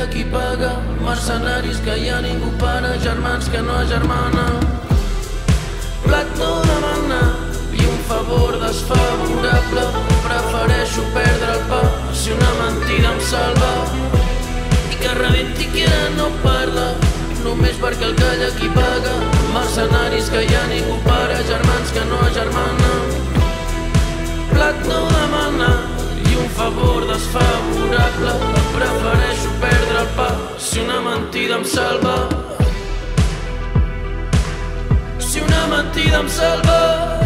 ha qui paga, mercenaris que ja ningú para, germans que no agermana. Plat no demana i un favor desfavorable, prefereixo perdre el pa si una mentida em salva. I que rebenti qui ara no parla, només perquè el calla qui paga, mercenaris que ja ningú para, germans que no agermana. Plat no demana i un favor desfavorable, prefereixo perdre el pa si una mentida em salva. Si una mentida em salva.